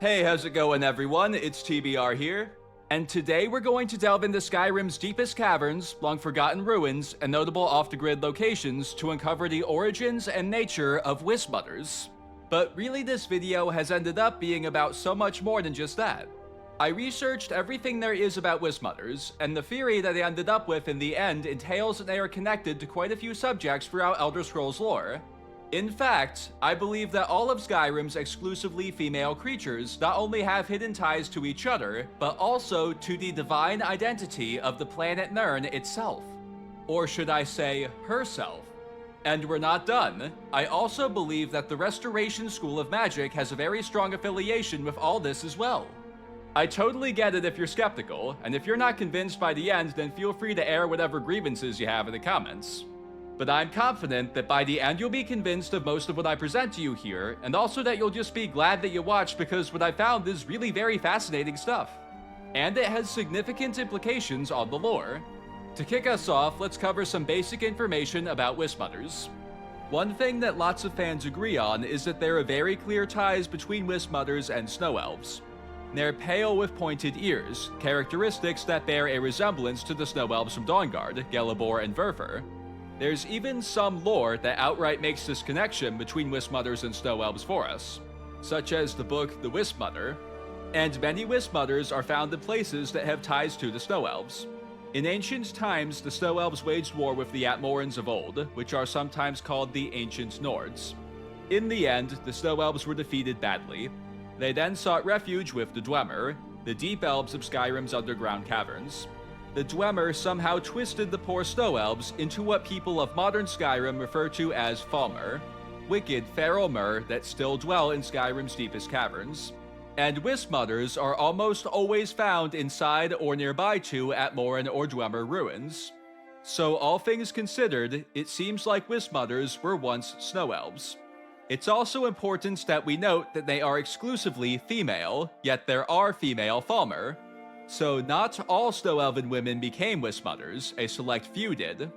Hey, how's it going everyone? It's TBR here. And today we're going to delve into Skyrim's deepest caverns, long-forgotten ruins, and notable off-the-grid locations to uncover the origins and nature of Wispmothers. But really this video has ended up being about so much more than just that. I researched everything there is about Wispmothers, and the theory that I ended up with in the end entails that they are connected to quite a few subjects throughout Elder Scrolls lore. In fact, I believe that all of Skyrim's exclusively female creatures not only have hidden ties to each other, but also to the divine identity of the planet Nirn itself. Or should I say, herself. And we're not done. I also believe that the Restoration School of Magic has a very strong affiliation with all this as well. I totally get it if you're skeptical, and if you're not convinced by the end, then feel free to air whatever grievances you have in the comments. But I'm confident that by the end you'll be convinced of most of what I present to you here, and also that you'll just be glad that you watched because what I found is really very fascinating stuff. And it has significant implications on the lore. To kick us off, let's cover some basic information about Wispmothers. One thing that lots of fans agree on is that there are very clear ties between Wispmothers and Snow Elves. They're pale with pointed ears, characteristics that bear a resemblance to the Snow Elves from Dawnguard, Gelebor and Verfer. There's even some lore that outright makes this connection between Wispmothers and Snow Elves for us, such as the book The Wispmother, and many Wispmothers are found in places that have ties to the Snow Elves. In ancient times, the Snow Elves waged war with the Atmorans of old, which are sometimes called the Ancient Nords. In the end, the Snow Elves were defeated badly. They then sought refuge with the Dwemer, the deep elves of Skyrim's underground caverns. The Dwemer somehow twisted the poor Snow Elves into what people of modern Skyrim refer to as Falmer, wicked feral mer that still dwell in Skyrim's deepest caverns. And Wispmothers are almost always found inside or nearby to Atmoran or Dwemer ruins. So all things considered, it seems like Wispmothers were once Snow Elves. It's also important that we note that they are exclusively female, yet there are female Falmer. So not all Snow Elven women became Wispmothers, a select few did.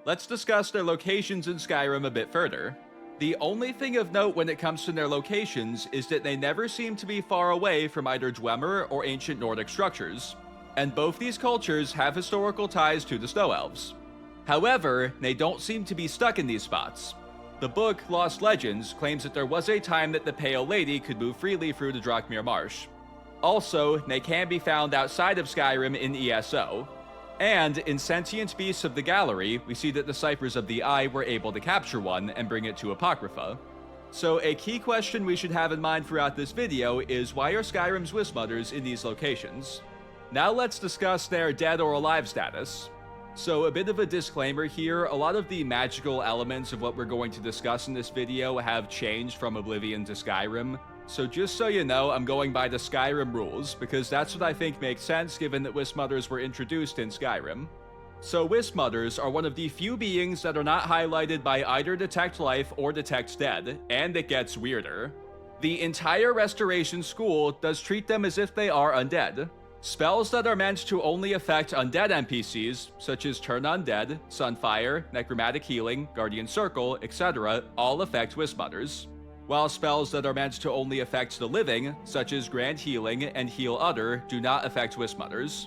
Let's discuss their locations in Skyrim a bit further. The only thing of note when it comes to their locations is that they never seem to be far away from either Dwemer or ancient Nordic structures, and both these cultures have historical ties to the Snow Elves. However, they don't seem to be stuck in these spots. The book Lost Legends claims that there was a time that the Pale Lady could move freely through the Drakmir Marsh. Also, they can be found outside of Skyrim in ESO. And in Sentient Beasts of the Gallery, we see that the Ciphers of the Eye were able to capture one and bring it to Apocrypha. So a key question we should have in mind throughout this video is why are Skyrim's Wispmothers in these locations? Now let's discuss their dead or alive status. So a bit of a disclaimer here, a lot of the magical elements of what we're going to discuss in this video have changed from Oblivion to Skyrim. So just so you know, I'm going by the Skyrim rules, because that's what I think makes sense given that Wispmothers were introduced in Skyrim. So Wispmothers are one of the few beings that are not highlighted by either Detect Life or Detect Dead, and it gets weirder. The entire Restoration School does treat them as if they are undead. Spells that are meant to only affect undead NPCs, such as Turn Undead, Sunfire, Necromantic Healing, Guardian Circle, etc., all affect Wispmothers. While spells that are meant to only affect the living, such as Grant Healing and Heal Other, do not affect Wispmothers.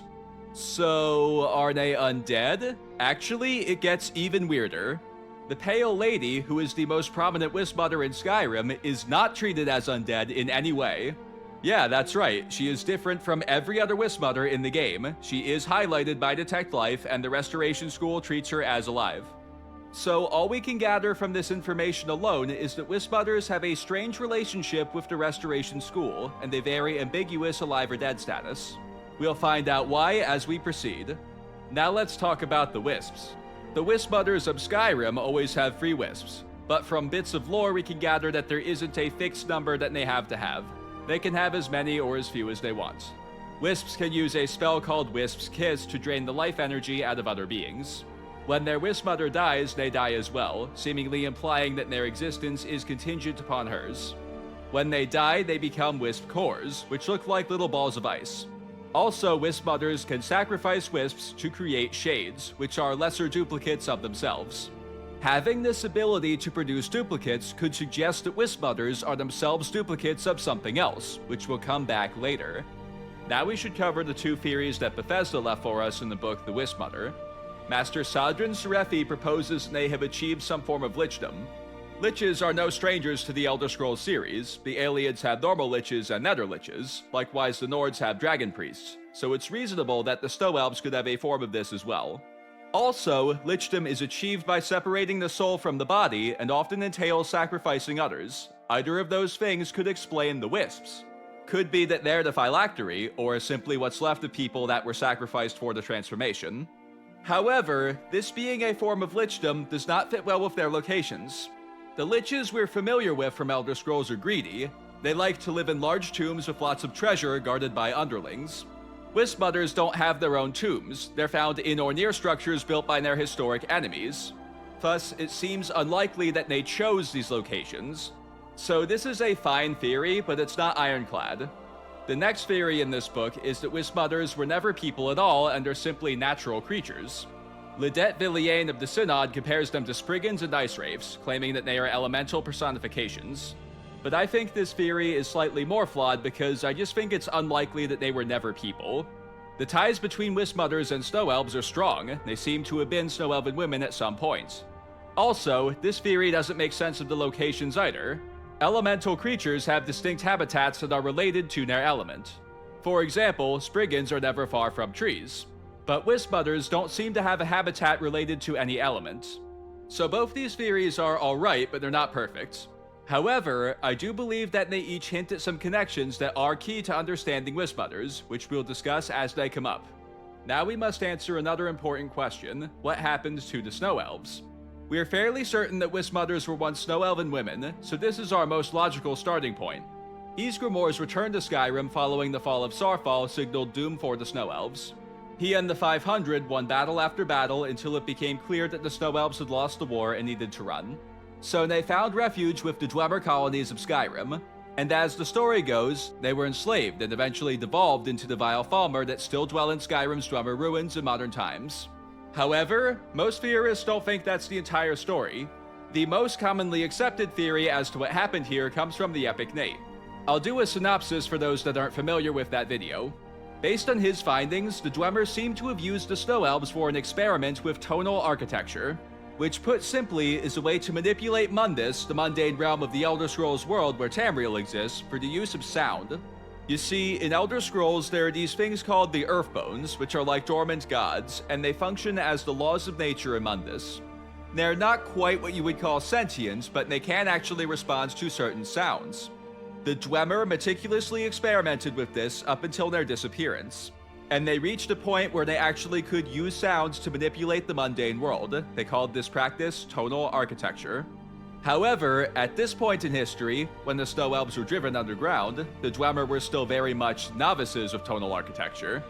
So, are they undead? Actually, it gets even weirder. The Pale Lady, who is the most prominent Wispmother in Skyrim, is not treated as undead in any way. Yeah, that's right, she is different from every other Wispmother in the game. She is highlighted by Detect Life, and the Restoration School treats her as alive. So all we can gather from this information alone is that Wispmothers have a strange relationship with the Restoration School, and a very ambiguous alive or dead status. We'll find out why as we proceed. Now let's talk about the Wisps. The Wispmothers of Skyrim always have free Wisps, but from bits of lore we can gather that there isn't a fixed number that they have to have. They can have as many or as few as they want. Wisps can use a spell called Wisp's Kiss to drain the life energy out of other beings. When their Wispmother dies, they die as well, seemingly implying that their existence is contingent upon hers. When they die, they become Wisp cores, which look like little balls of ice. Also, Wispmothers can sacrifice Wisps to create Shades, which are lesser duplicates of themselves. Having this ability to produce duplicates could suggest that Wispmothers are themselves duplicates of something else, which will come back later. Now we should cover the two theories that Bethesda left for us in the book The Wispmother. Master Sadran Serefi proposes they have achieved some form of lichdom. Liches are no strangers to the Elder Scrolls series. The Aliens have normal liches and nether liches, likewise the Nords have dragon priests, so it's reasonable that the Snow Elves could have a form of this as well. Also, lichdom is achieved by separating the soul from the body and often entails sacrificing others. Either of those things could explain the Wisps. Could be that they're the phylactery, or simply what's left of people that were sacrificed for the transformation. However, this being a form of lichdom does not fit well with their locations. The liches we're familiar with from Elder Scrolls are greedy. They like to live in large tombs with lots of treasure guarded by underlings. Wispmothers don't have their own tombs. They're found in or near structures built by their historic enemies. Thus, it seems unlikely that they chose these locations. So this is a fine theory, but it's not ironclad. The next theory in this book is that Wispmothers were never people at all and are simply natural creatures. Lidet Villiane of the Synod compares them to Spriggans and Ice Wraiths, claiming that they are elemental personifications. But I think this theory is slightly more flawed because I just think it's unlikely that they were never people. The ties between Wispmothers and Snow Elves are strong. They seem to have been Snow Elven women at some point. Also, this theory doesn't make sense of the locations either. Elemental creatures have distinct habitats that are related to their element. For example, Spriggans are never far from trees. But Wispmothers don't seem to have a habitat related to any element. So both these theories are alright, but they're not perfect. However, I do believe that they each hint at some connections that are key to understanding Wispmothers, which we'll discuss as they come up. Now we must answer another important question: what happens to the Snow Elves? We are fairly certain that Wispmothers were once Snow Elven women, so this is our most logical starting point. Ysgramor's return to Skyrim following the fall of Sarfall signaled doom for the Snow Elves. He and the 500 won battle after battle until it became clear that the Snow Elves had lost the war and needed to run. So they found refuge with the Dwemer colonies of Skyrim, and as the story goes, they were enslaved and eventually devolved into the vile Falmer that still dwell in Skyrim's Dwemer ruins in modern times. However, most theorists don't think that's the entire story. The most commonly accepted theory as to what happened here comes from the Epic Nate. I'll do a synopsis for those that aren't familiar with that video. Based on his findings, the Dwemer seem to have used the Snow Elves for an experiment with tonal architecture, which put simply is a way to manipulate Mundus, the mundane realm of the Elder Scrolls world where Tamriel exists, for the use of sound. You see, in Elder Scrolls there are these things called the Earthbones, which are like dormant gods, and they function as the laws of nature in Mundus. They're not quite what you would call sentient, but they can actually respond to certain sounds. The Dwemer meticulously experimented with this up until their disappearance. And they reached a point where they actually could use sounds to manipulate the mundane world. They called this practice tonal architecture. However, at this point in history, when the Snow Elves were driven underground, the Dwemer were still very much novices of tonal architecture.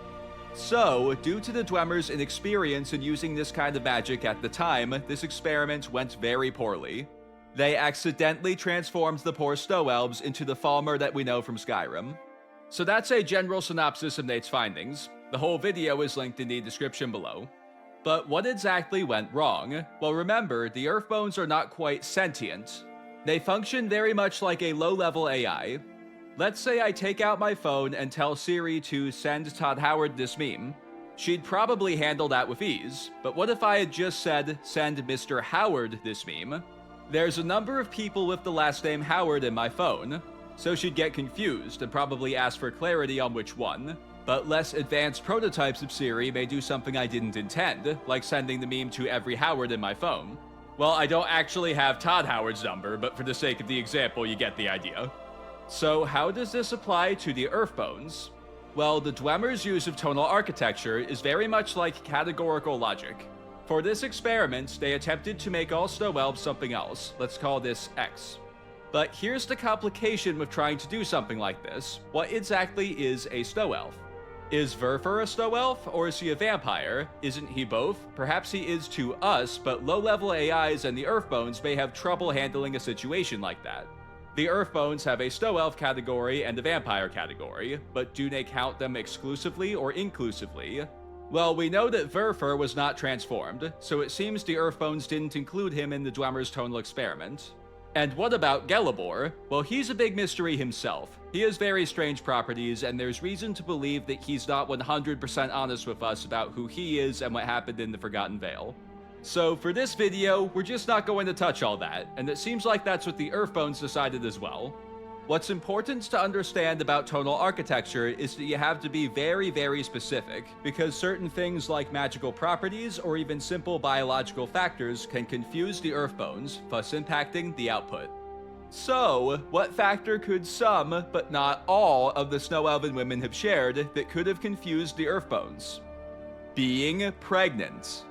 So, due to the Dwemer's inexperience in using this kind of magic at the time, this experiment went very poorly. They accidentally transformed the poor Snow Elves into the Falmer that we know from Skyrim. So that's a general synopsis of Nate's findings. The whole video is linked in the description below. But what exactly went wrong? Well, remember, the Earthbones are not quite sentient. They function very much like a low-level AI. Let's say I take out my phone and tell Siri to send Todd Howard this meme. She'd probably handle that with ease, but what if I had just said, send Mr. Howard this meme? There's a number of people with the last name Howard in my phone, so she'd get confused and probably ask for clarity on which one. But less advanced prototypes of Siri may do something I didn't intend, like sending the meme to every Howard in my phone. Well, I don't actually have Todd Howard's number, but for the sake of the example, you get the idea. So how does this apply to the Earthbones? Well, the Dwemer's use of tonal architecture is very much like categorical logic. For this experiment, they attempted to make all Snow Elves something else. Let's call this X. But here's the complication with trying to do something like this. What exactly is a Snow Elf? Is Verfer a Snow Elf, or is he a vampire? Isn't he both? Perhaps he is to us, but low-level AIs and the Earthbones may have trouble handling a situation like that. The Earthbones have a Snow Elf category and a vampire category, but do they count them exclusively or inclusively? Well, we know that Verfer was not transformed, so it seems the Earthbones didn't include him in the Dwemer's tonal experiment. And what about Gelibor? Well, he's a big mystery himself. He has very strange properties, and there's reason to believe that he's not 100% honest with us about who he is and what happened in the Forgotten Vale. So for this video, we're just not going to touch all that, and it seems like that's what the Earthbones decided as well. What's important to understand about tonal architecture is that you have to be very, very specific, because certain things like magical properties or even simple biological factors can confuse the Earthbones, thus impacting the output. So, what factor could some, but not all, of the Snow Elven women have shared that could have confused the Earthbones? Being pregnant.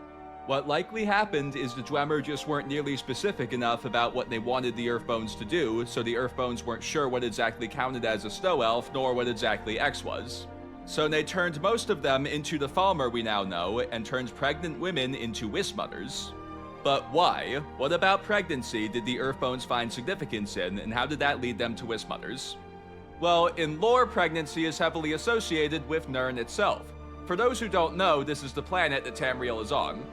What likely happened is the Dwemer just weren't nearly specific enough about what they wanted the Earthbones to do, so the Earthbones weren't sure what exactly counted as a Snow Elf, nor what exactly X was. So they turned most of them into the Falmer we now know, and turned pregnant women into Wispmothers. But why? What about pregnancy did the Earthbones find significance in, and how did that lead them to Wispmothers? Well, in lore, pregnancy is heavily associated with Nirn itself. For those who don't know, this is the planet that Tamriel is on.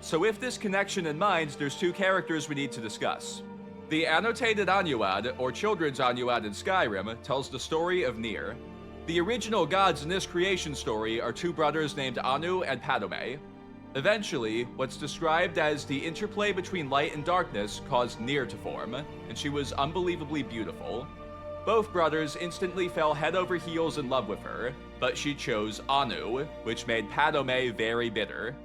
So with this connection in mind, there's two characters we need to discuss. The annotated Annuad, or Children's Annuad in Skyrim, tells the story of Nir. The original gods in this creation story are two brothers named Anu and Padome. Eventually, what's described as the interplay between light and darkness caused Nir to form, and she was unbelievably beautiful. Both brothers instantly fell head over heels in love with her, but she chose Anu, which made Padome very bitter.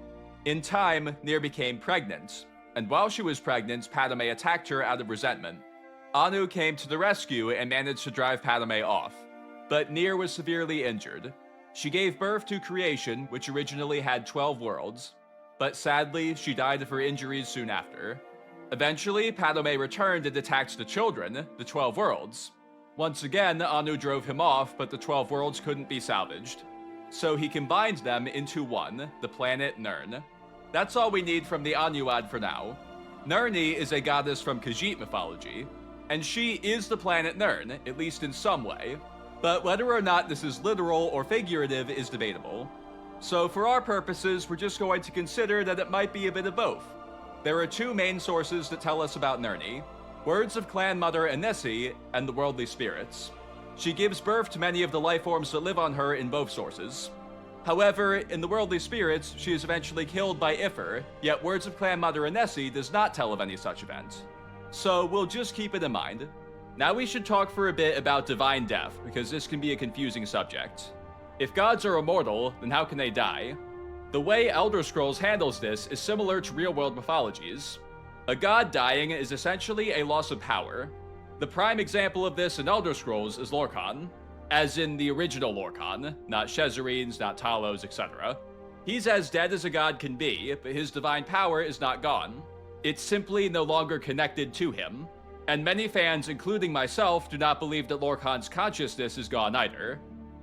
In time, Nir became pregnant, and while she was pregnant, Padome attacked her out of resentment. Anu came to the rescue and managed to drive Padome off, but Nir was severely injured. She gave birth to creation, which originally had 12 worlds, but sadly, she died of her injuries soon after. Eventually, Padome returned and attacked the children, the 12 worlds. Once again, Anu drove him off, but the 12 worlds couldn't be salvaged. So he combined them into one, the planet Nirn. That's all we need from the Annuad for now. Nirni is a goddess from Khajiit mythology, and she is the planet Nirn, at least in some way. But whether or not this is literal or figurative is debatable. So for our purposes, we're just going to consider that it might be a bit of both. There are two main sources that tell us about Nirni: words of clan mother Anesi and the worldly spirits. She gives birth to many of the life forms that live on her in both sources. However, in the worldly spirits, she is eventually killed by Ifer, yet words of clan mother Anesi does not tell of any such event. So we'll just keep it in mind. Now we should talk for a bit about divine death, because this can be a confusing subject. If gods are immortal, then how can they die? The way Elder Scrolls handles this is similar to real-world mythologies. A god dying is essentially a loss of power. The prime example of this in Elder Scrolls is Lorkhan, as in the original Lorkhan, not Shezarines, not Talos, etc. He's as dead as a god can be, but his divine power is not gone. It's simply no longer connected to him. And many fans, including myself, do not believe that Lorkhan's consciousness is gone either.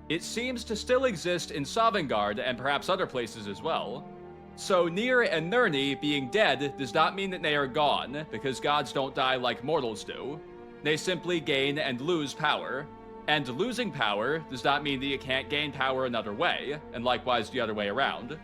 It seems to still exist in Sovngarde and perhaps other places as well. So Nir and Nirni being dead does not mean that they are gone, because gods don't die like mortals do. They simply gain and lose power. And losing power does not mean that you can't gain power another way, and likewise the other way around.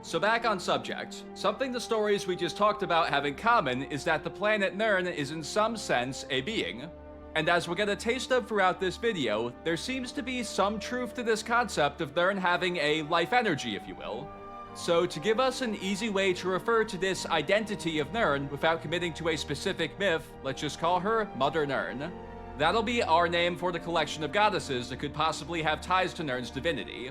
So back on subject, something the stories we just talked about have in common is that the planet Nirn is in some sense a being. And as we'll get a taste of throughout this video, there seems to be some truth to this concept of Nirn having a life energy, if you will. So to give us an easy way to refer to this identity of Nirn without committing to a specific myth, let's just call her Mother Nirn. That'll be our name for the collection of goddesses that could possibly have ties to Nirn's divinity.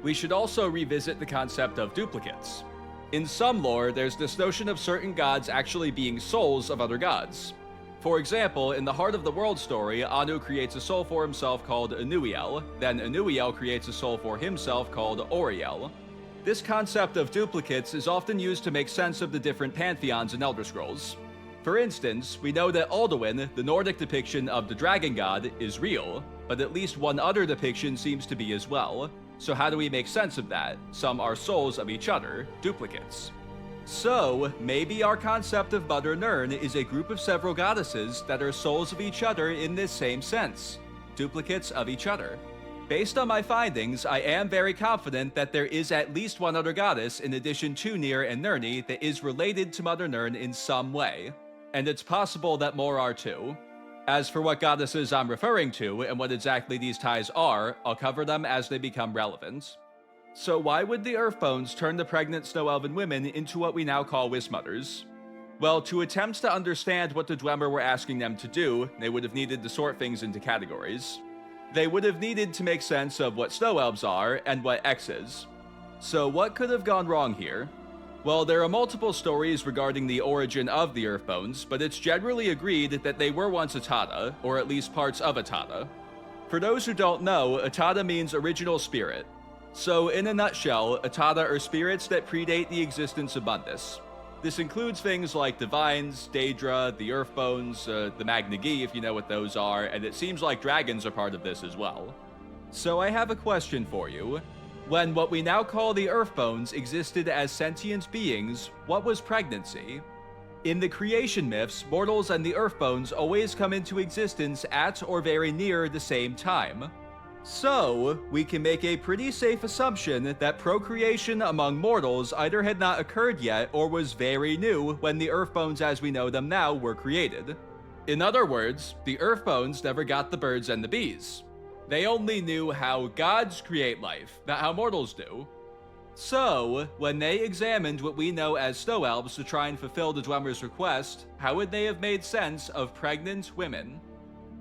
We should also revisit the concept of duplicates. In some lore, there's this notion of certain gods actually being souls of other gods. For example, in the Heart of the World story, Anu creates a soul for himself called Anuiel, then Anuiel creates a soul for himself called Auriel. This concept of duplicates is often used to make sense of the different pantheons in Elder Scrolls. For instance, we know that Alduin, the Nordic depiction of the dragon god, is real, but at least one other depiction seems to be as well. So how do we make sense of that? Some are souls of each other, duplicates. So, maybe our concept of Mother Nirn is a group of several goddesses that are souls of each other in this same sense, duplicates of each other. Based on my findings, I am very confident that there is at least one other goddess in addition to Nir and Nirni that is related to Mother Nirn in some way, and it's possible that more are too. As for what goddesses I'm referring to and what exactly these ties are, I'll cover them as they become relevant. So why would the Earthbones turn the pregnant Snow Elven women into what we now call Wispmothers? Well, to attempt to understand what the Dwemer were asking them to do, they would have needed to sort things into categories. They would have needed to make sense of what Snow Elves are and what X is. So what could have gone wrong here? Well, there are multiple stories regarding the origin of the Earthbones, but it's generally agreed that they were once Atada, or at least parts of Atada. For those who don't know, Atada means original spirit. So in a nutshell, Atada are spirits that predate the existence of Mundus. This includes things like Divines, Daedra, the Earthbones, the Magnagi if you know what those are, and it seems like dragons are part of this as well. So I have a question for you. When what we now call the Earthbones existed as sentient beings, what was pregnancy? In the creation myths, mortals and the Earthbones always come into existence at or very near the same time. So, we can make a pretty safe assumption that procreation among mortals either had not occurred yet or was very new when the Earthbones as we know them now were created. In other words, the Earthbones never got the birds and the bees. They only knew how gods create life, not how mortals do. So, when they examined what we know as Snow Elves to try and fulfill the Dwemer's request, how would they have made sense of pregnant women?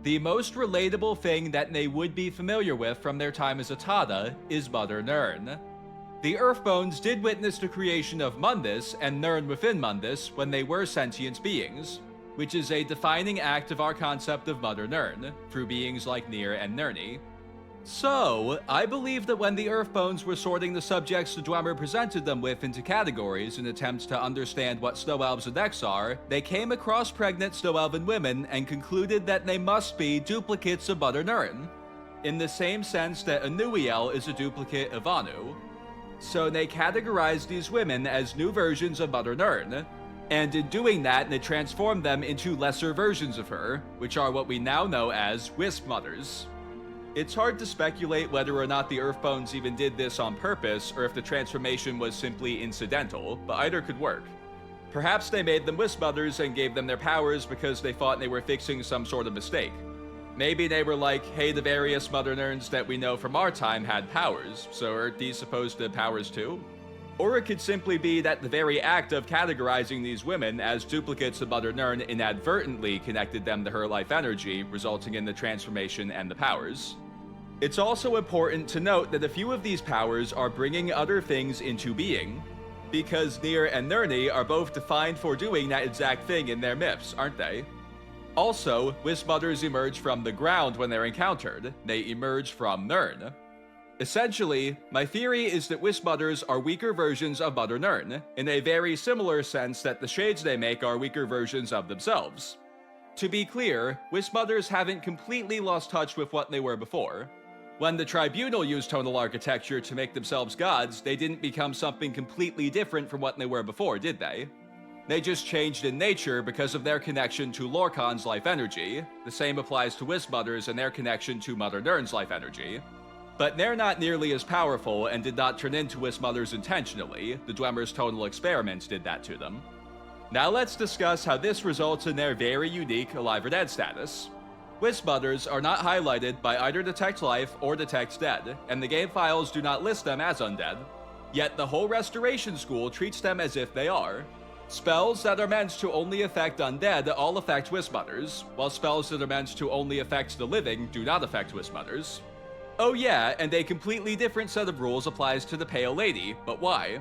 The most relatable thing that they would be familiar with from their time as Atada is Mother Nirn. The Earthbones did witness the creation of Mundus and Nirn within Mundus when they were sentient beings, which is a defining act of our concept of Mother Nirn, through beings like Nir and Nirni. So, I believe that when the Earthbones were sorting the subjects the Dwemer presented them with into categories in attempts to understand what Snow Elves and X are, they came across pregnant Snow Elven women and concluded that they must be duplicates of Mother Nirn, in the same sense that Anuiel is a duplicate of Anu. So they categorized these women as new versions of Mother Nirn, and in doing that, they transformed them into lesser versions of her, which are what we now know as Wispmothers. It's hard to speculate whether or not the Earthbones even did this on purpose or if the transformation was simply incidental, but either could work. Perhaps they made them Wispmothers and gave them their powers because they thought they were fixing some sort of mistake. Maybe they were like, hey, the various Mother Nirns that we know from our time had powers, so are these supposed to have powers too? Or it could simply be that the very act of categorizing these women as duplicates of Mother Nirn inadvertently connected them to her life energy, resulting in the transformation and the powers. It's also important to note that a few of these powers are bringing other things into being, because Nir and Nirni are both defined for doing that exact thing in their myths, aren't they? Also, Wispmothers emerge from the ground when they're encountered. They emerge from Nirn. Essentially, my theory is that Wispmothers are weaker versions of Mother Nirn, in a very similar sense that the shades they make are weaker versions of themselves. To be clear, Wispmothers haven't completely lost touch with what they were before. When the Tribunal used Tonal Architecture to make themselves gods, they didn't become something completely different from what they were before, did they? They just changed in nature because of their connection to Lorkhan's life energy. The same applies to Wispmothers and their connection to Mother Nirn's life energy. But they're not nearly as powerful and did not turn into Wispmothers intentionally. The Dwemer's tonal experiments did that to them. Now let's discuss how this results in their very unique Alive or Dead status. Wispmothers are not highlighted by either Detect Life or Detect Dead, and the game files do not list them as undead. Yet the whole Restoration School treats them as if they are. Spells that are meant to only affect undead all affect Wispmothers, while spells that are meant to only affect the living do not affect Wispmothers. Oh yeah, and a completely different set of rules applies to the Pale Lady, but why?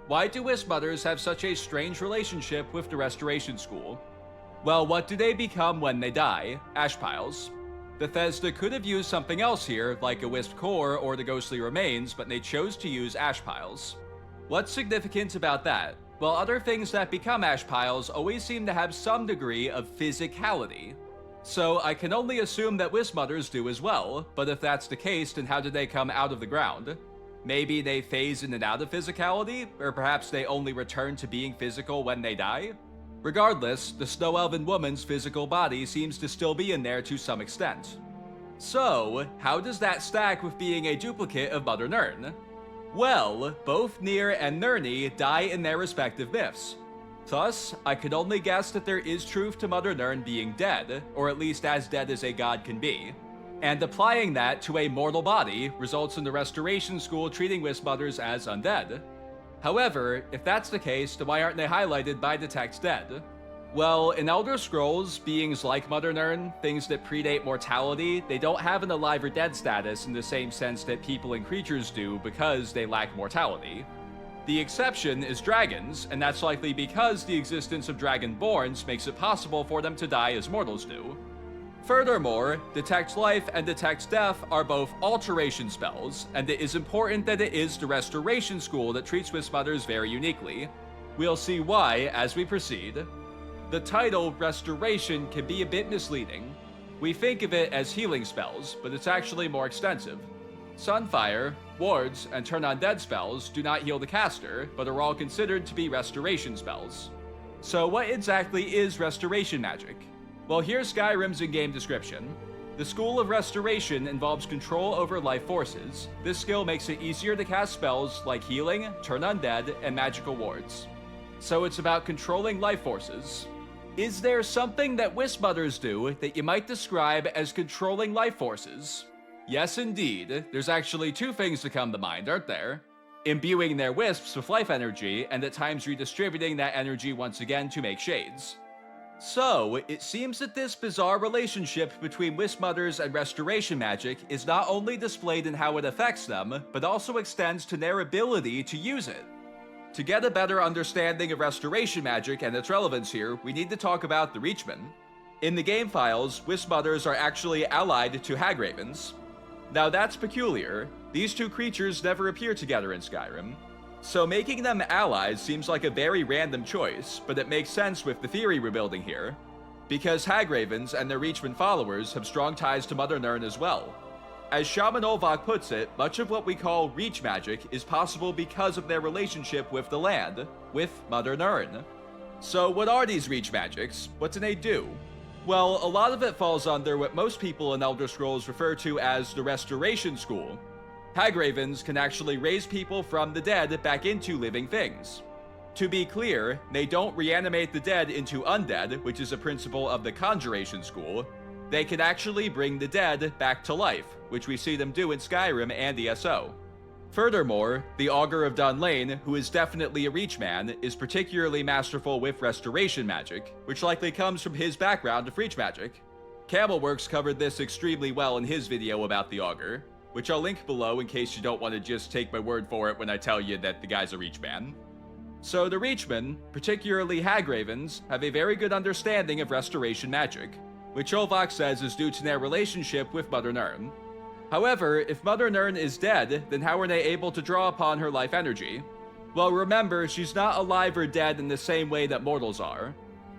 Why do Wispmothers have such a strange relationship with the Restoration School? Well, what do they become when they die? Ash piles. Bethesda could have used something else here, like a Wisp core or the ghostly remains, but they chose to use ash piles. What's significant about that? Well, other things that become ash piles always seem to have some degree of physicality. So I can only assume that Wispmothers do as well, but if that's the case, then how did they come out of the ground? Maybe they phase in and out of physicality, or perhaps they only return to being physical when they die? Regardless, the Snow Elven woman's physical body seems to still be in there to some extent. So, how does that stack with being a duplicate of Mother Nirn? Well, both Nir and Nirni die in their respective myths. Thus, I could only guess that there is truth to Mother Nirn being dead, or at least as dead as a god can be. And applying that to a mortal body results in the Restoration School treating Wispmothers as undead. However, if that's the case, then why aren't they highlighted by the text dead? Well, in Elder Scrolls, beings like Mother Nirn, things that predate mortality, they don't have an alive or dead status in the same sense that people and creatures do because they lack mortality. The exception is dragons, and that's likely because the existence of dragonborns makes it possible for them to die as mortals do. Furthermore, Detect Life and Detect Death are both alteration spells, and it is important that it is the Restoration School that treats Wispmothers very uniquely. We'll see why as we proceed. The title, Restoration, can be a bit misleading. We think of it as healing spells, but it's actually more extensive. Sunfire, Wards, and Turn Undead spells do not heal the caster, but are all considered to be restoration spells. So what exactly is restoration magic? Well, here's Skyrim's in-game description. The School of Restoration involves control over life forces. This skill makes it easier to cast spells like healing, turn undead, and magical wards. So it's about controlling life forces. Is there something that Wispmothers do that you might describe as controlling life forces? Yes, indeed. There's actually two things to come to mind, aren't there? Imbuing their wisps with life energy, and at times redistributing that energy once again to make shades. So, it seems that this bizarre relationship between Wispmothers and restoration magic is not only displayed in how it affects them, but also extends to their ability to use it. To get a better understanding of restoration magic and its relevance here, we need to talk about the Reachmen. In the game files, Wispmothers are actually allied to Hagravens. Now that's peculiar. These two creatures never appear together in Skyrim. So making them allies seems like a very random choice, but it makes sense with the theory we're building here. Because Hagravens and their Reachmen followers have strong ties to Mother Nirn as well. As Shaman Olvak puts it, much of what we call reach magic is possible because of their relationship with the land, with Mother Nirn. So what are these reach magics? What do they do? Well, a lot of it falls under what most people in Elder Scrolls refer to as the Restoration School. Hagravens can actually raise people from the dead back into living things. To be clear, they don't reanimate the dead into undead, which is a principle of the Conjuration School. They can actually bring the dead back to life, which we see them do in Skyrim and ESO. Furthermore, the Augur of Dunlane, who is definitely a Reachman, is particularly masterful with restoration magic, which likely comes from his background of reach magic. Camelworks covered this extremely well in his video about the Augur, which I'll link below in case you don't want to just take my word for it when I tell you that the guy's a Reachman. So the Reachmen, particularly Hagravens, have a very good understanding of restoration magic, which Olvak says is due to their relationship with Mother Nirn. However, if Mother Nirn is dead, then how are they able to draw upon her life energy? Well, remember, she's not alive or dead in the same way that mortals are.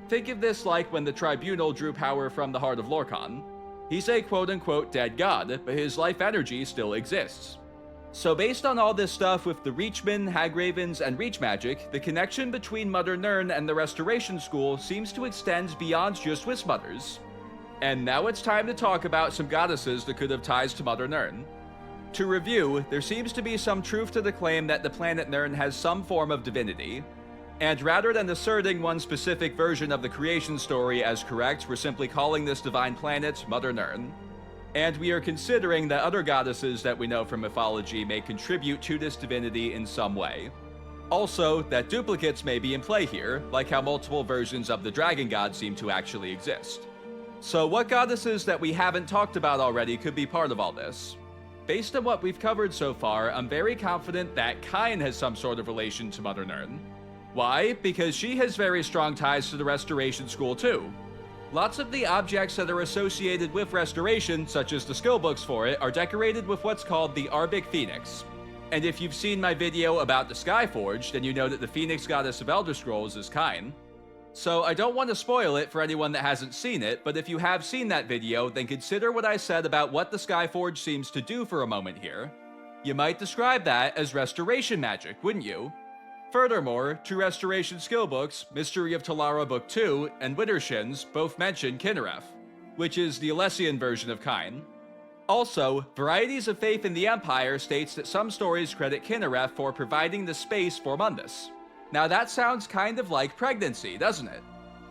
Think of this like when the Tribunal drew power from the heart of Lorkhan. He's a quote-unquote dead god, but his life energy still exists. So based on all this stuff with the Reachmen, Hagravens, and Reach Magic, the connection between Mother Nirn and the Restoration School seems to extend beyond just Wispmothers. And now it's time to talk about some goddesses that could have ties to Mother Nirn. To review, there seems to be some truth to the claim that the planet Nirn has some form of divinity. And rather than asserting one specific version of the creation story as correct, we're simply calling this divine planet Mother Nirn. And we are considering that other goddesses that we know from mythology may contribute to this divinity in some way. Also, that duplicates may be in play here, like how multiple versions of the dragon god seem to actually exist. So what goddesses that we haven't talked about already could be part of all this? Based on what we've covered so far, I'm very confident that Kyne has some sort of relation to Mother Nirn. Why? Because she has very strong ties to the Restoration School too. Lots of the objects that are associated with Restoration, such as the skill books for it, are decorated with what's called the Arbic Phoenix. And if you've seen my video about the Skyforge, then you know that the Phoenix goddess of Elder Scrolls is Kyne. So I don't want to spoil it for anyone that hasn't seen it, but if you have seen that video, then consider what I said about what the Skyforge seems to do for a moment here. You might describe that as restoration magic, wouldn't you? Furthermore, two restoration skill books, Mystery of Talara Book 2 and Widdershins, both mention Kinnereth, which is the Alessian version of Kyne. Also, Varieties of Faith in the Empire states that some stories credit Kinnereth for providing the space for Mundus. Now that sounds kind of like pregnancy, doesn't it?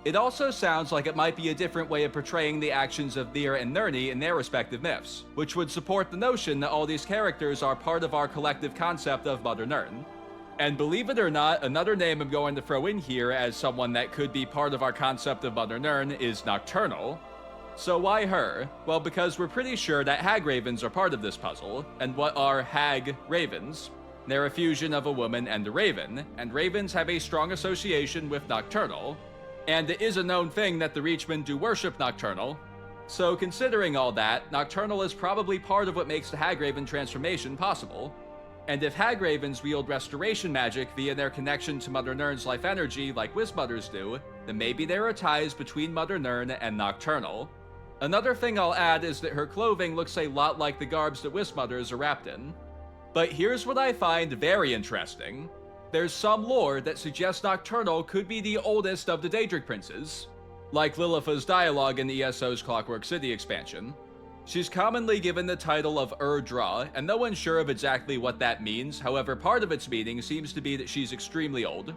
It also sounds like it might be a different way of portraying the actions of Nir and Nirni in their respective myths, which would support the notion that all these characters are part of our collective concept of Mother Nirn. And believe it or not, another name I'm going to throw in here as someone that could be part of our concept of Mother Nirn is Nocturnal. So why her? Well, because we're pretty sure that Hagravens are part of this puzzle, and what are Hagravens? They're a fusion of a woman and a raven, and ravens have a strong association with Nocturnal, and it is a known thing that the Reachmen do worship Nocturnal. So considering all that, Nocturnal is probably part of what makes the Hagraven transformation possible. And if Hagravens wield restoration magic via their connection to Mother Nirn's life energy like Wispmothers do, then maybe there are ties between Mother Nirn and Nocturnal. Another thing I'll add is that her clothing looks a lot like the garbs that Wispmothers are wrapped in. But here's what I find very interesting. There's some lore that suggests Nocturnal could be the oldest of the Daedric princes, like Lilith's dialogue in ESO's Clockwork City expansion. She's commonly given the title of Urdra, and no one's sure of exactly what that means, however part of its meaning seems to be that she's extremely old.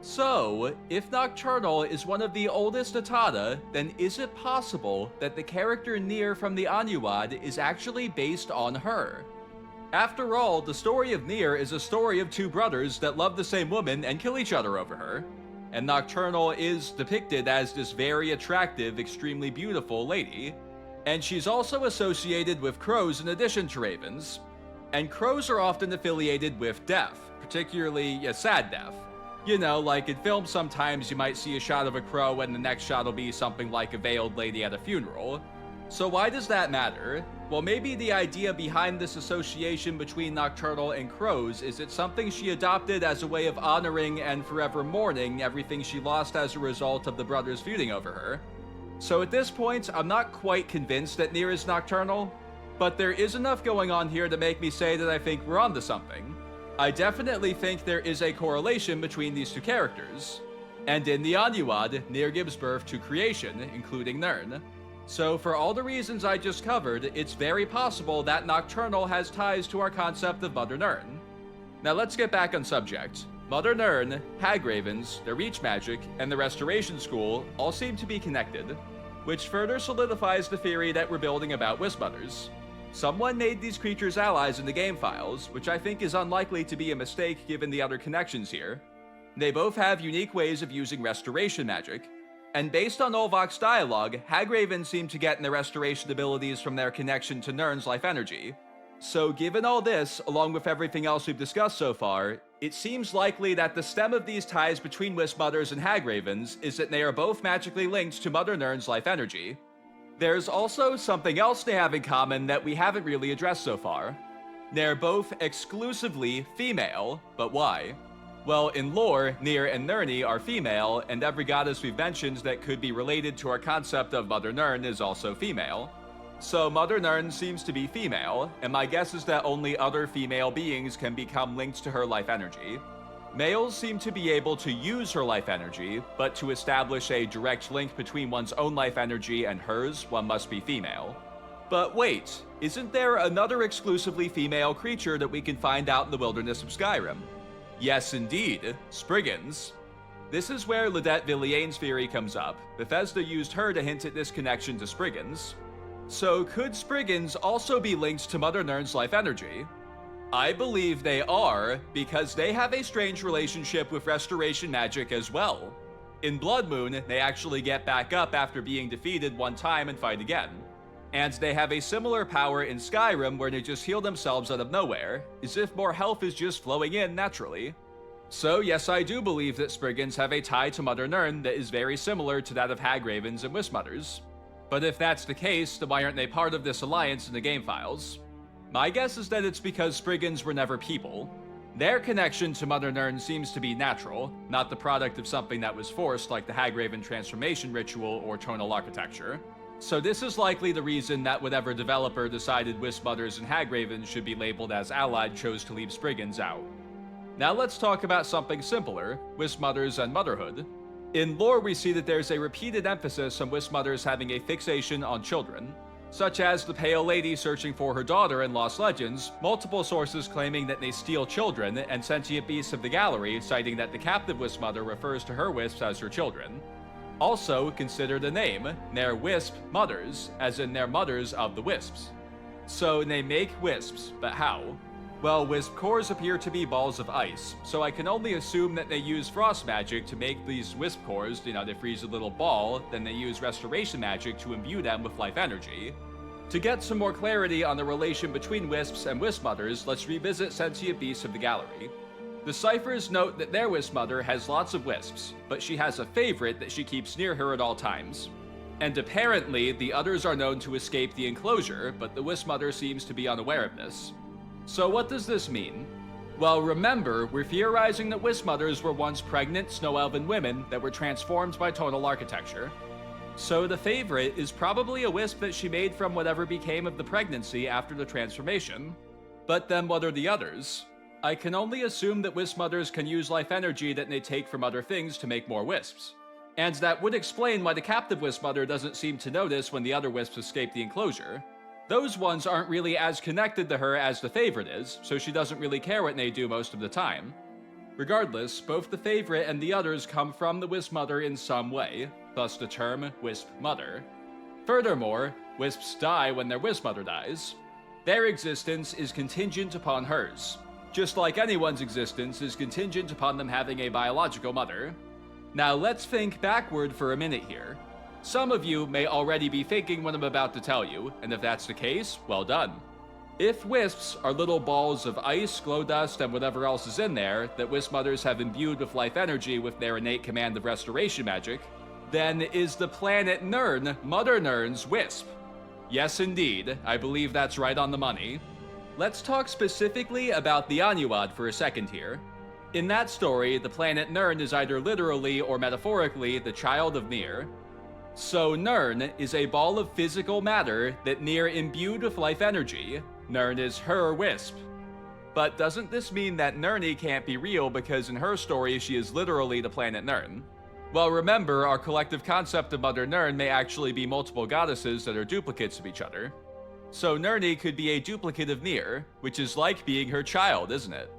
So, if Nocturnal is one of the oldest Atata, then is it possible that the character Nir from the Anuad is actually based on her? After all, the story of Nir is a story of two brothers that love the same woman and kill each other over her, and Nocturnal is depicted as this very attractive, extremely beautiful lady. And she's also associated with crows in addition to ravens, and crows are often affiliated with death, particularly a sad death. You know, like in films sometimes you might see a shot of a crow and the next shot will be something like a veiled lady at a funeral. So why does that matter? Well, maybe the idea behind this association between Nocturnal and crows is it's something she adopted as a way of honoring and forever mourning everything she lost as a result of the brothers feuding over her. So at this point, I'm not quite convinced that Nir is Nocturnal, but there is enough going on here to make me say that I think we're onto something. I definitely think there is a correlation between these two characters. And in the Anuad, Nir gives birth to creation, including Nirn. So for all the reasons I just covered, it's very possible that Nocturnal has ties to our concept of Mother Nirn. Now let's get back on subject. Mother Nirn, Hagravens, the Reach Magic, and the Restoration School all seem to be connected, which further solidifies the theory that we're building about Wispmothers. Someone made these creatures allies in the game files, which I think is unlikely to be a mistake given the other connections here. They both have unique ways of using restoration magic, and based on Olvok's dialogue, Hagravens seem to get their restoration abilities from their connection to Nirn's life energy. So given all this, along with everything else we've discussed so far, it seems likely that the stem of these ties between Wispmothers and Hagravens is that they are both magically linked to Mother Nirn's life energy. There's also something else they have in common that we haven't really addressed so far. They're both exclusively female, but why? Well, in lore, Nir and Nirni are female, and every goddess we've mentioned that could be related to our concept of Mother Nirn is also female. So Mother Nirn seems to be female, and my guess is that only other female beings can become linked to her life energy. Males seem to be able to use her life energy, but to establish a direct link between one's own life energy and hers, one must be female. But wait, isn't there another exclusively female creature that we can find out in the wilderness of Skyrim? Yes, indeed, Spriggans. This is where Ledette Villiane's theory comes up. Bethesda used her to hint at this connection to Spriggans. So could Spriggans also be linked to Mother Nirn's life energy? I believe they are, because they have a strange relationship with restoration magic as well. In Blood Moon, they actually get back up after being defeated one time and fight again. And they have a similar power in Skyrim where they just heal themselves out of nowhere, as if more health is just flowing in naturally. So yes, I do believe that Spriggans have a tie to Mother Nirn that is very similar to that of Hagravens and Wispmothers. But if that's the case, then why aren't they part of this alliance in the game files? My guess is that it's because Spriggans were never people. Their connection to Mother Nirn seems to be natural, not the product of something that was forced like the Hagraven transformation ritual or tonal architecture. So this is likely the reason that whatever developer decided Wispmothers and Hagravens should be labeled as allied chose to leave Spriggans out. Now let's talk about something simpler, Wispmothers and motherhood. In lore we see that there's a repeated emphasis on Wispmothers having a fixation on children. such as the Pale Lady searching for her daughter in Lost Legends, multiple sources claiming that they steal children, and sentient beasts of the gallery citing that the captive Wispmother refers to her wisps as her children. Also, consider the name, Nir Wispmothers, as in they're mothers of the wisps. So they make wisps, but how? Well, wisp cores appear to be balls of ice, so I can only assume that they use frost magic to make these wisp cores, they freeze a little ball, then they use restoration magic to imbue them with life energy. To get some more clarity on the relation between wisps and Wispmothers, let's revisit sentient beasts of the gallery. The ciphers note that their Wispmother has lots of wisps, but she has a favorite that she keeps near her at all times. And apparently, the others are known to escape the enclosure, but the Wispmother seems to be unaware of this. So what does this mean? Well, remember, we're theorizing that Wispmothers were once pregnant Snow Elven women that were transformed by Tonal Architecture. So the favorite is probably a wisp that she made from whatever became of the pregnancy after the transformation. But then what are the others? I can only assume that Wispmothers can use life energy that they take from other things to make more wisps. And that would explain why the captive Wispmother doesn't seem to notice when the other wisps escape the enclosure. Those ones aren't really as connected to her as the favorite is, so she doesn't really care what they do most of the time. Regardless, both the favorite and the others come from the Wispmother in some way, thus the term Wispmother. Furthermore, wisps die when their Wispmother dies. Their existence is contingent upon hers, just like anyone's existence is contingent upon them having a biological mother. Now let's think backward for a minute here. Some of you may already be thinking what I'm about to tell you, and if that's the case, well done. If wisps are little balls of ice, glow dust, and whatever else is in there that Wispmothers have imbued with life energy with their innate command of restoration magic, then is the planet Nirn Mother Nirn's wisp? Yes indeed, I believe that's right on the money. Let's talk specifically about the Anuad for a second here. In that story, the planet Nirn is either literally or metaphorically the child of Nir. So Nirn is a ball of physical matter that Nir imbued with life energy. Nirn is her wisp. But doesn't this mean that Nirni can't be real because in her story she is literally the planet Nirn? Well, remember, our collective concept of Mother Nirn may actually be multiple goddesses that are duplicates of each other. So Nirni could be a duplicate of Nir, which is like being her child, isn't it?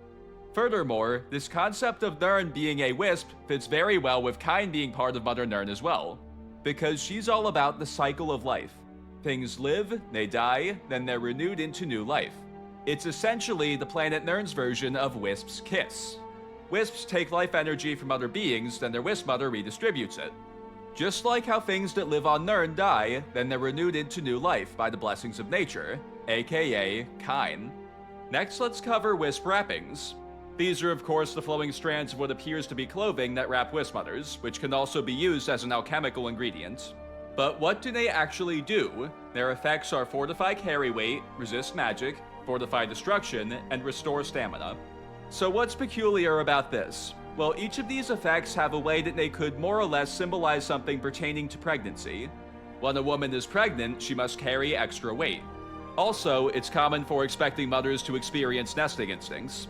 Furthermore, this concept of Nirn being a wisp fits very well with Kyne being part of Mother Nirn as well, because she's all about the cycle of life. Things live, they die, then they're renewed into new life. It's essentially the planet Nirn's version of Wisp's kiss. Wisps take life energy from other beings, then their Wispmother redistributes it. Just like how things that live on Nirn die, then they're renewed into new life by the blessings of nature, aka Kyne. Next, let's cover wisp wrappings. These are of course the flowing strands of what appears to be clothing that wrap Wispmothers, which can also be used as an alchemical ingredient. But what do they actually do? Their effects are fortify carry weight, resist magic, fortify destruction, and restore stamina. So what's peculiar about this? Well, each of these effects have a way that they could more or less symbolize something pertaining to pregnancy. When a woman is pregnant, she must carry extra weight. Also, it's common for expecting mothers to experience nesting instincts.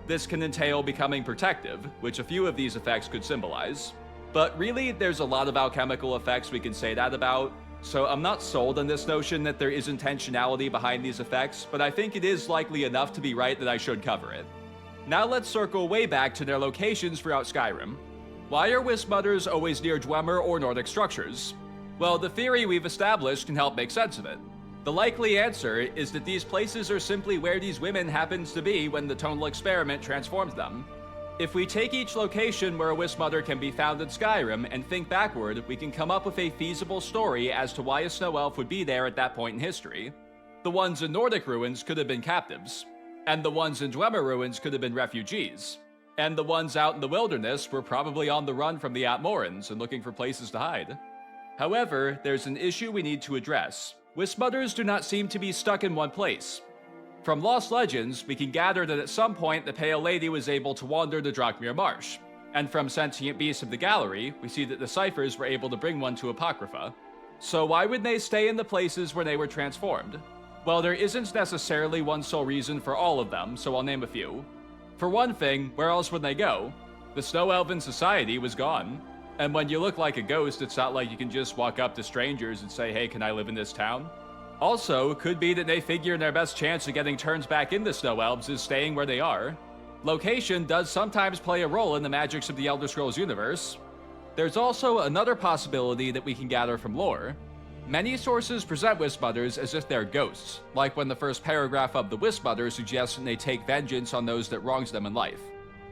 This can entail becoming protective, which a few of these effects could symbolize. But really, there's a lot of alchemical effects we can say that about, so I'm not sold on this notion that there is intentionality behind these effects, but I think it is likely enough to be right that I should cover it. Now let's circle way back to their locations throughout Skyrim. Why are Wispmothers always near Dwemer or Nordic structures? Well, the theory we've established can help make sense of it. The likely answer is that these places are simply where these women happens to be when the tonal experiment transforms them. If we take each location where a Wispmother can be found in Skyrim and think backward, we can come up with a feasible story as to why a Snow Elf would be there at that point in history. The ones in Nordic ruins could have been captives, and the ones in Dwemer ruins could have been refugees, and the ones out in the wilderness were probably on the run from the Atmorans and looking for places to hide. However, there's an issue we need to address. Wispmothers do not seem to be stuck in one place. From Lost Legends, we can gather that at some point the Pale Lady was able to wander the Drakmir Marsh, and from Sentient Beasts of the Gallery, we see that the ciphers were able to bring one to Apocrypha. So why would they stay in the places where they were transformed? Well, there isn't necessarily one sole reason for all of them, so I'll name a few. For one thing, where else would they go? The Snow Elven society was gone. And when you look like a ghost, it's not like you can just walk up to strangers and say, hey, can I live in this town? Also, could be that they figure their best chance of getting turned back into Snow Elves is staying where they are. Location does sometimes play a role in the magics of the Elder Scrolls universe. There's also another possibility that we can gather from lore. Many sources present Wispmothers as if they're ghosts, like when the first paragraph of the Wispmothers suggests that they take vengeance on those that wronged them in life.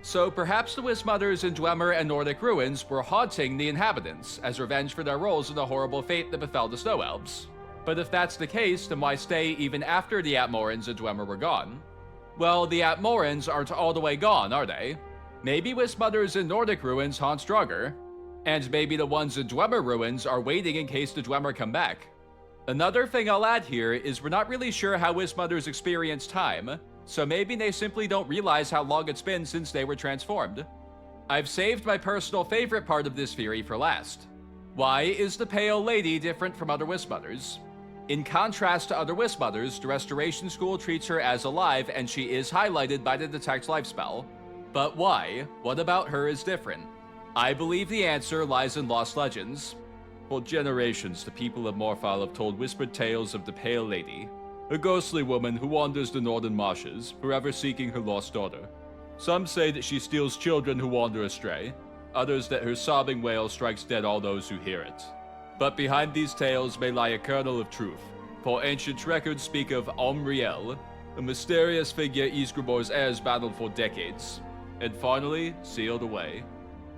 So perhaps the Wispmothers in Dwemer and Nordic ruins were haunting the inhabitants as revenge for their roles in the horrible fate that befell the Snow Elves. But if that's the case, then why stay even after the Atmorans in Dwemer were gone? Well, the Atmorans aren't all the way gone, are they? Maybe Wispmothers in Nordic ruins haunt Draugr. And maybe the ones in Dwemer ruins are waiting in case the Dwemer come back. Another thing I'll add here is we're not really sure how Wispmothers experience time, so maybe they simply don't realize how long it's been since they were transformed. I've saved my personal favorite part of this theory for last. Why is the Pale Lady different from other Wispmothers? In contrast to other Wispmothers, the Restoration School treats her as alive and she is highlighted by the Detect Life spell. But why? What about her is different? I believe the answer lies in Lost Legends. For generations, the people of Morphal have told whispered tales of the Pale Lady, a ghostly woman who wanders the northern marshes, forever seeking her lost daughter. Some say that she steals children who wander astray, others that her sobbing wail strikes dead all those who hear it. But behind these tales may lie a kernel of truth, for ancient records speak of Omriel, a mysterious figure Ysgrimmur's heirs battled for decades, and finally sealed away.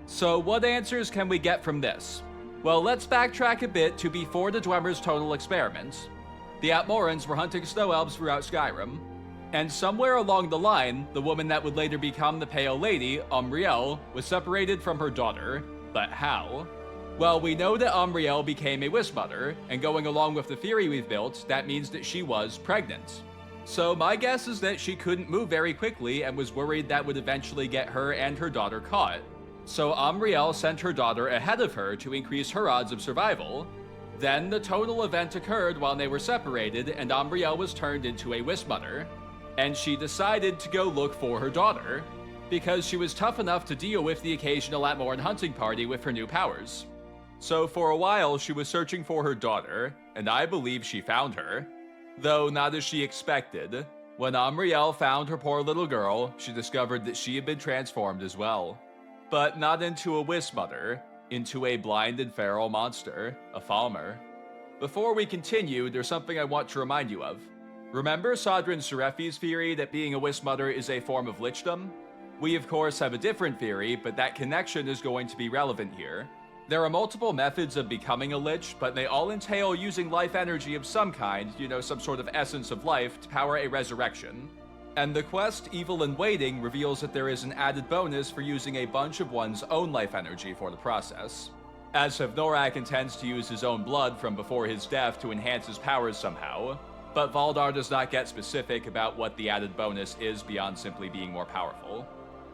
So what answers can we get from this? Well, let's backtrack a bit to before the Dwemer's tonal experiments. The Atmorans were hunting Snow Elves throughout Skyrim, and somewhere along the line, the woman that would later become the Pale Lady, Omriel, was separated from her daughter. But how? Well, we know that Omriel became a Wispmother, and going along with the theory we've built, that means that she was pregnant. So my guess is that she couldn't move very quickly and was worried that would eventually get her and her daughter caught. So Omriel sent her daughter ahead of her to increase her odds of survival. Then the tonal event occurred while they were separated and Omriel was turned into a Wispmother. And she decided to go look for her daughter, because she was tough enough to deal with the occasional Atmoran hunting party with her new powers. So for a while she was searching for her daughter, and I believe she found her. Though not as she expected. When Omriel found her poor little girl, she discovered that she had been transformed as well. But not into a Wispmother, into a blind and feral monster, a Falmer. Before we continue, there's something I want to remind you of. Remember Sodran Serefi's theory that being a Wispmother is a form of lichdom? We of course have a different theory, but that connection is going to be relevant here. There are multiple methods of becoming a lich, but they all entail using life energy of some kind, some sort of essence of life, to power a resurrection. And the quest Evil in Waiting reveals that there is an added bonus for using a bunch of one's own life energy for the process. As Havnorak intends to use his own blood from before his death to enhance his powers somehow, but Valdar does not get specific about what the added bonus is beyond simply being more powerful.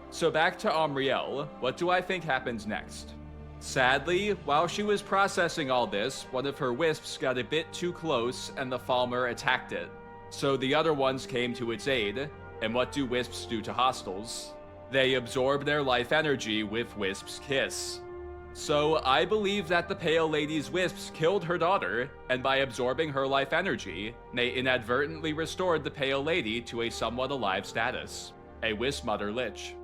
So back to Omriel, what do I think happens next? Sadly, while she was processing all this, one of her wisps got a bit too close and the Falmer attacked it. So the other ones came to its aid, and what do wisps do to hostiles? They absorb their life energy with Wisp's Kiss. So I believe that the Pale Lady's wisps killed her daughter, and by absorbing her life energy, they inadvertently restored the Pale Lady to a somewhat alive status, a Wispmother Lich.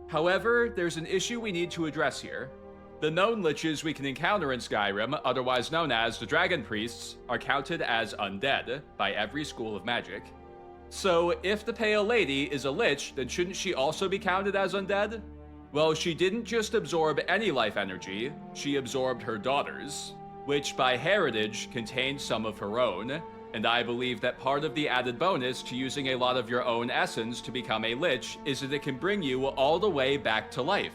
However, there's an issue we need to address here. The known liches we can encounter in Skyrim, otherwise known as the Dragon Priests, are counted as undead by every school of magic. So if the Pale Lady is a lich, then shouldn't she also be counted as undead? Well, she didn't just absorb any life energy, she absorbed her daughter's, which by heritage contained some of her own, and I believe that part of the added bonus to using a lot of your own essence to become a lich is that it can bring you all the way back to life.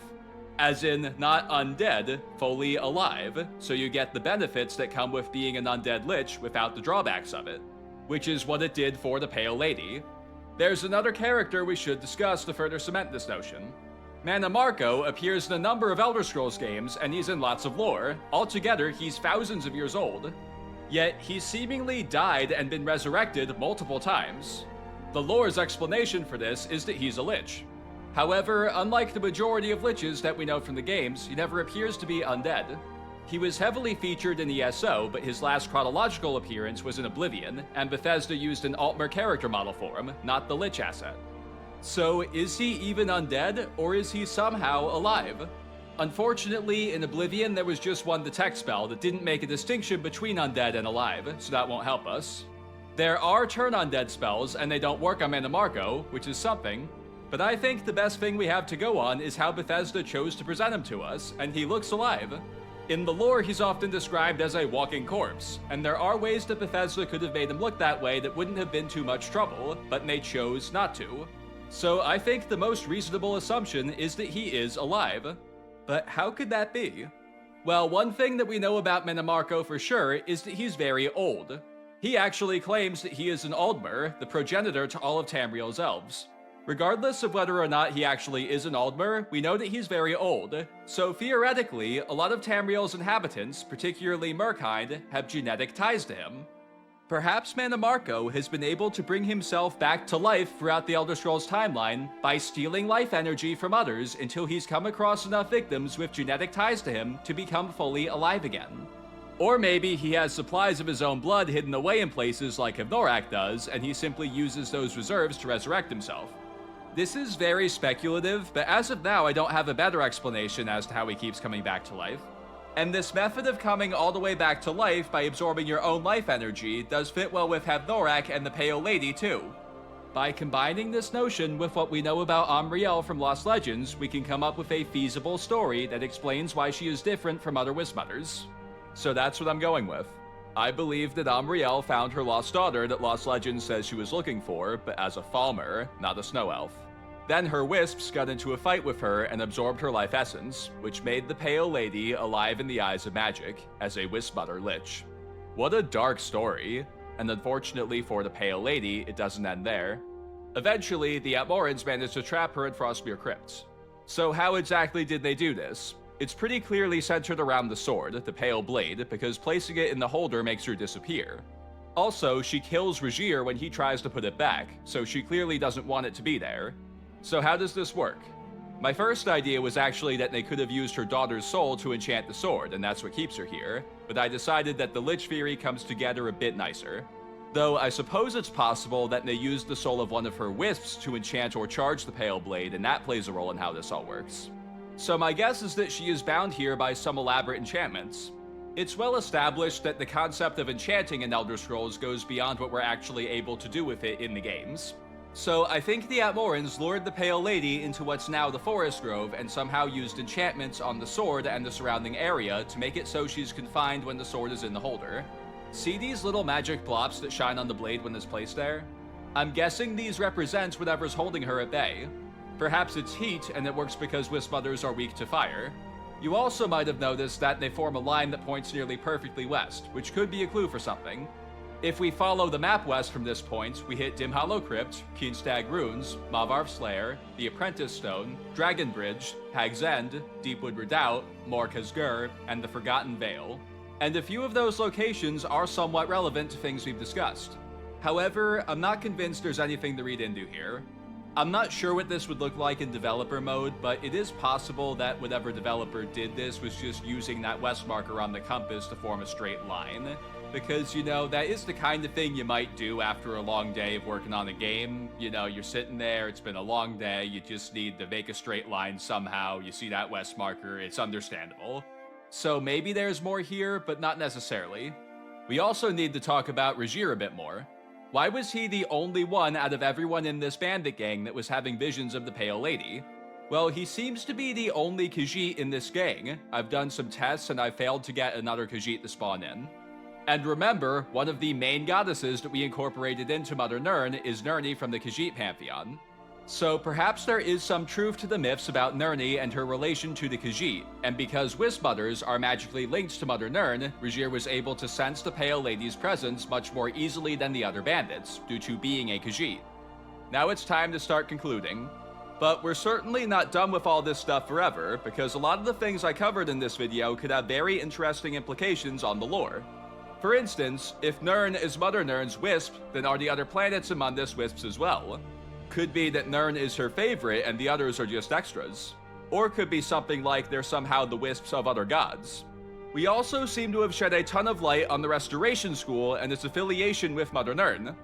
As in, not undead, fully alive, so you get the benefits that come with being an undead lich without the drawbacks of it, which is what it did for the Pale Lady. There's another character we should discuss to further cement this notion. Mannimarco appears in a number of Elder Scrolls games, and he's in lots of lore. Altogether, he's thousands of years old. Yet, he's seemingly died and been resurrected multiple times. The lore's explanation for this is that he's a lich. However, unlike the majority of liches that we know from the games, he never appears to be undead. He was heavily featured in ESO, but his last chronological appearance was in Oblivion, and Bethesda used an Altmer character model for him, not the Lich asset. So is he even undead, or is he somehow alive? Unfortunately, in Oblivion there was just one detect spell that didn't make a distinction between undead and alive, so that won't help us. There are turn undead spells, and they don't work on Mannimarco, which is something, but I think the best thing we have to go on is how Bethesda chose to present him to us, and he looks alive. In the lore, he's often described as a walking corpse, and there are ways that Bethesda could have made him look that way that wouldn't have been too much trouble, but they chose not to. So I think the most reasonable assumption is that he is alive. But how could that be? Well, one thing that we know about Mannimarco for sure is that he's very old. He actually claims that he is an Aldmer, the progenitor to all of Tamriel's elves. Regardless of whether or not he actually is an Aldmer, we know that he's very old, so theoretically, a lot of Tamriel's inhabitants, particularly Merkind, have genetic ties to him. Perhaps Mannimarco has been able to bring himself back to life throughout the Elder Scrolls timeline by stealing life energy from others until he's come across enough victims with genetic ties to him to become fully alive again. Or maybe he has supplies of his own blood hidden away in places like Havnorak does, and he simply uses those reserves to resurrect himself. This is very speculative, but as of now I don't have a better explanation as to how he keeps coming back to life. And this method of coming all the way back to life by absorbing your own life energy does fit well with Havnorak and the Pale Lady too. By combining this notion with what we know about Amriel from Lost Legends, we can come up with a feasible story that explains why she is different from other Wispmothers. So that's what I'm going with. I believe that Amriel found her lost daughter that Lost Legends says she was looking for, but as a Falmer, not a Snow Elf. Then her Wisps got into a fight with her and absorbed her life essence, which made the Pale Lady alive in the eyes of magic, as a Wispmother Lich. What a dark story, and unfortunately for the Pale Lady, it doesn't end there. Eventually, the Atmorans managed to trap her in Frostmere Crypt. So how exactly did they do this? It's pretty clearly centered around the sword, the Pale Blade, because placing it in the holder makes her disappear. Also, she kills Regier when he tries to put it back, so she clearly doesn't want it to be there. So how does this work? My first idea was actually that they could have used her daughter's soul to enchant the sword, and that's what keeps her here, but I decided that the Lich theory comes together a bit nicer. Though I suppose it's possible that they used the soul of one of her Wisps to enchant or charge the Pale Blade, and that plays a role in how this all works. So my guess is that she is bound here by some elaborate enchantments. It's well established that the concept of enchanting in Elder Scrolls goes beyond what we're actually able to do with it in the games. So I think the Atmorans lured the Pale Lady into what's now the Forest Grove and somehow used enchantments on the sword and the surrounding area to make it so she's confined when the sword is in the holder. See these little magic blobs that shine on the blade when it's placed there? I'm guessing these represent whatever's holding her at bay. Perhaps it's heat, and it works because Wispmothers are weak to fire. You also might have noticed that they form a line that points nearly perfectly west, which could be a clue for something. If we follow the map west from this point, we hit Dim Hollow Crypt, Keenstag Ruins, Mavar's Slayer, the Apprentice Stone, Dragon Bridge, Hag's End, Deepwood Redoubt, Morka's Gur, and the Forgotten Vale. And a few of those locations are somewhat relevant to things we've discussed. However, I'm not convinced there's anything to read into here. I'm not sure what this would look like in developer mode, but it is possible that whatever developer did this was just using that west marker on the compass to form a straight line. Because, you know, that is the kind of thing you might do after a long day of working on a game. You know, you're sitting there, it's been a long day, you just need to make a straight line somehow, you see that west marker, it's understandable. So maybe there's more here, but not necessarily. We also need to talk about Regier a bit more. Why was he the only one out of everyone in this bandit gang that was having visions of the Pale Lady? Well, he seems to be the only Khajiit in this gang. I've done some tests and I failed to get another Khajiit to spawn in. And remember, one of the main goddesses that we incorporated into Mother Nirn is Nirni from the Khajiit pantheon. So perhaps there is some truth to the myths about Nirni and her relation to the Khajiit, and because Wispmothers are magically linked to Mother Nirn, Regier was able to sense the Pale Lady's presence much more easily than the other bandits, due to being a Khajiit. Now it's time to start concluding. But we're certainly not done with all this stuff forever, because a lot of the things I covered in this video could have very interesting implications on the lore. For instance, if Nirn is Mother Nirn's Wisp, then are the other planets among this Wisps as well? Could be that Nirn is her favorite and the others are just extras. Or could be something like they're somehow the Wisps of other gods. We also seem to have shed a ton of light on the Restoration School and its affiliation with Mother Nirn.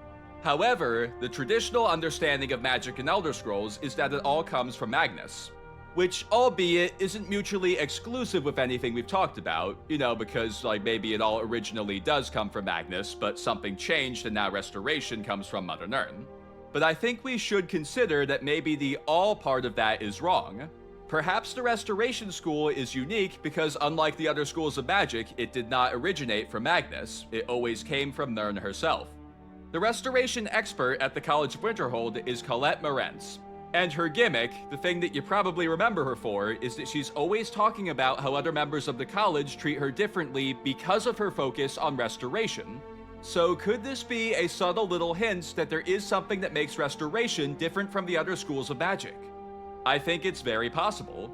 However, the traditional understanding of magic in Elder Scrolls is that it all comes from Magnus. Which, albeit, isn't mutually exclusive with anything we've talked about, because, maybe it all originally does come from Magnus, but something changed and now Restoration comes from Mother Nirn. But I think we should consider that maybe the all part of that is wrong. Perhaps the Restoration School is unique because unlike the other schools of magic, it did not originate from Magnus, it always came from Nirn herself. The Restoration expert at the College of Winterhold is Colette Moretz. And her gimmick, the thing that you probably remember her for, is that she's always talking about how other members of the college treat her differently because of her focus on restoration. So could this be a subtle little hint that there is something that makes restoration different from the other schools of magic? I think it's very possible.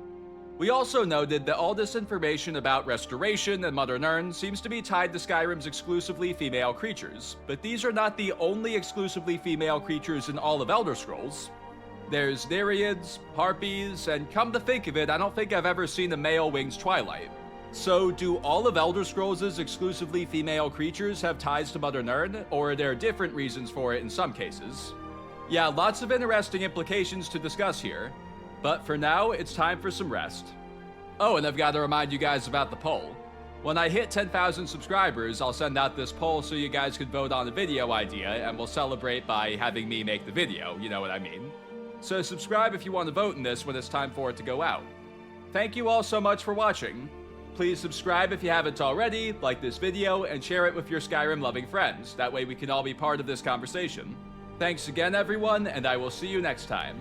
We also noted that all this information about restoration and Mother Nirn seems to be tied to Skyrim's exclusively female creatures, but these are not the only exclusively female creatures in all of Elder Scrolls. There's Nereids, Harpies, and come to think of it, I don't think I've ever seen a male Wings Twilight. So do all of Elder Scrolls' exclusively female creatures have ties to Mother Nirn, or are there different reasons for it in some cases? Yeah, lots of interesting implications to discuss here, but for now, it's time for some rest. Oh, and I've got to remind you guys about the poll. When I hit 10,000 subscribers, I'll send out this poll so you guys can vote on a video idea, and we'll celebrate by having me make the video, you know what I mean. So subscribe if you want to vote in this when it's time for it to go out. Thank you all so much for watching. Please subscribe if you haven't already, like this video, and share it with your Skyrim-loving friends. That way we can all be part of this conversation. Thanks again, everyone, and I will see you next time.